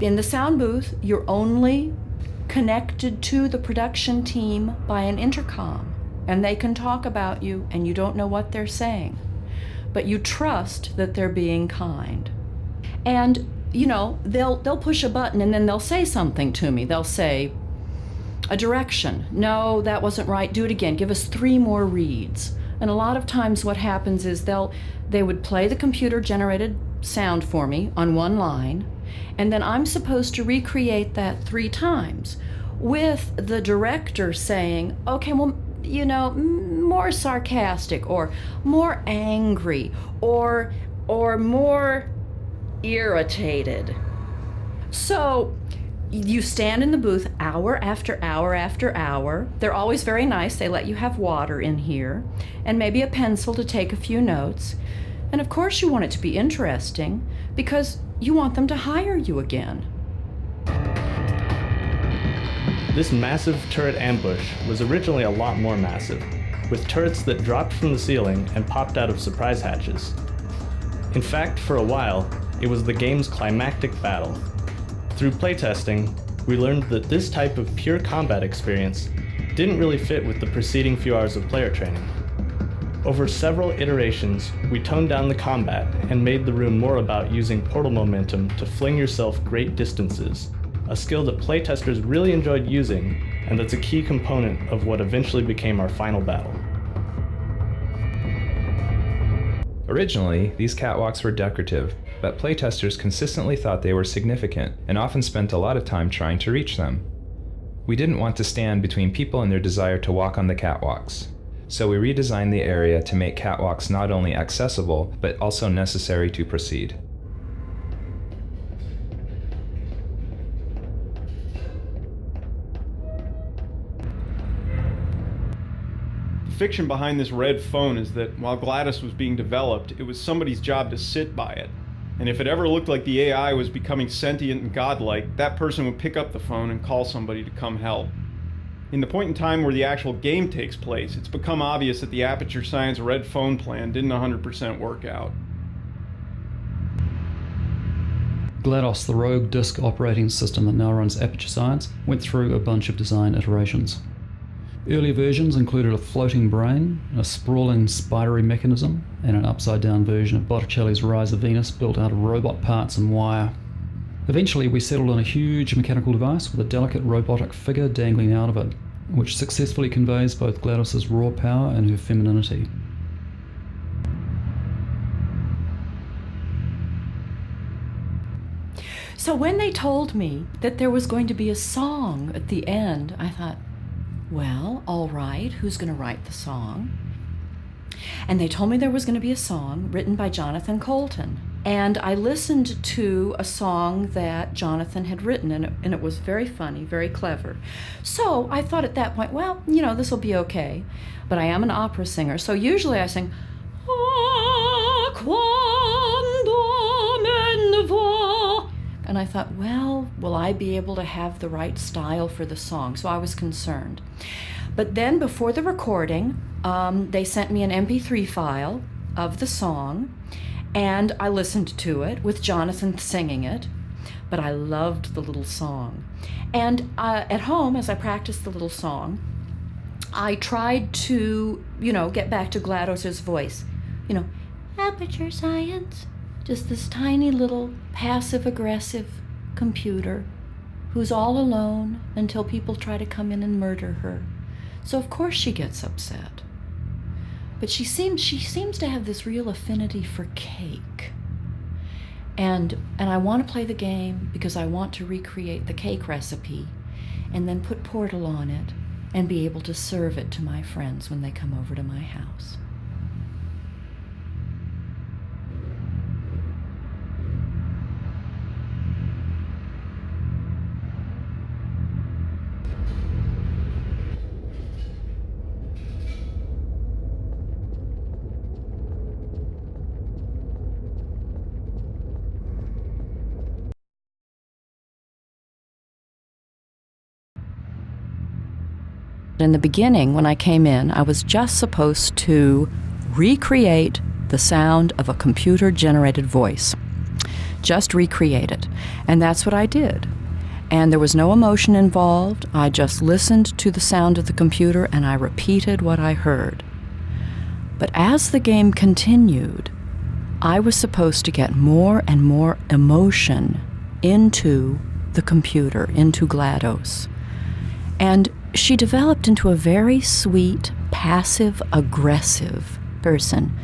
in the sound booth, you're only connected to the production team by an intercom, and they can talk about you, and you don't know what they're saying, but you trust that they're being kind. And they'll push a button and then they'll say something to me. They'll say a direction. No, that wasn't right. Do it again. Give us 3 more reads. And a lot of times what happens is they would play the computer-generated sound for me on one line, and then I'm supposed to recreate that 3 times with the director saying, okay, well, more sarcastic or more angry or more irritated. So you stand in the booth hour after hour after hour. They're always very nice. They let you have water in here and maybe a pencil to take a few notes. And of course you want it to be interesting because you want them to hire you again. This massive turret ambush was originally a lot more massive, with turrets that dropped from the ceiling and popped out of surprise hatches. In fact, for a while, it was the game's climactic battle. Through playtesting, we learned that this type of pure combat experience didn't really fit with the preceding few hours of player training. Over several iterations, we toned down the combat and made the room more about using portal momentum to fling yourself great distances, a skill that playtesters really enjoyed using, and that's a key component of what eventually became our final battle. Originally, these catwalks were decorative, but playtesters consistently thought they were significant and often spent a lot of time trying to reach them. We didn't want to stand between people and their desire to walk on the catwalks, so we redesigned the area to make catwalks not only accessible, but also necessary to proceed. The fiction behind this red phone is that while GLaDOS was being developed, it was somebody's job to sit by it. And if it ever looked like the AI was becoming sentient and godlike, that person would pick up the phone and call somebody to come help. In the point in time where the actual game takes place, it's become obvious that the Aperture Science red phone plan didn't 100% work out. GLaDOS, the rogue disk operating system that now runs Aperture Science, went through a bunch of design iterations. Early versions included a floating brain, a sprawling spidery mechanism, and an upside-down version of Botticelli's Rise of Venus built out of robot parts and wire. Eventually, we settled on a huge mechanical device with a delicate robotic figure dangling out of it, which successfully conveys both GLaDOS's raw power and her femininity. So when they told me that there was going to be a song at the end, I thought, well, all right, who's going to write the song? And they told me there was going to be a song written by Jonathan Coulton. And I listened to a song that Jonathan had written, and it was very funny, very clever. So I thought at that point, well, this will be okay. But I am an opera singer, so usually I sing, "Ah, quando me ne va." And I thought, well, will I be able to have the right style for the song? So I was concerned. But then before the recording, they sent me an MP3 file of the song, and I listened to it with Jonathan singing it, but I loved the little song. And at home, as I practiced the little song, I tried to, get back to GLaDOS's voice. Aperture Science, just this tiny little passive-aggressive computer who's all alone until people try to come in and murder her. So of course she gets upset. But she seems to have this real affinity for cake. And I want to play the game because I want to recreate the cake recipe and then put Portal on it and be able to serve it to my friends when they come over to my house. In the beginning, when I came in, I was just supposed to recreate the sound of a computer-generated voice. Just recreate it. And that's what I did. And there was no emotion involved. I just listened to the sound of the computer and I repeated what I heard. But as the game continued, I was supposed to get more and more emotion into the computer, into GLaDOS. And she developed into a very sweet, passive-aggressive person.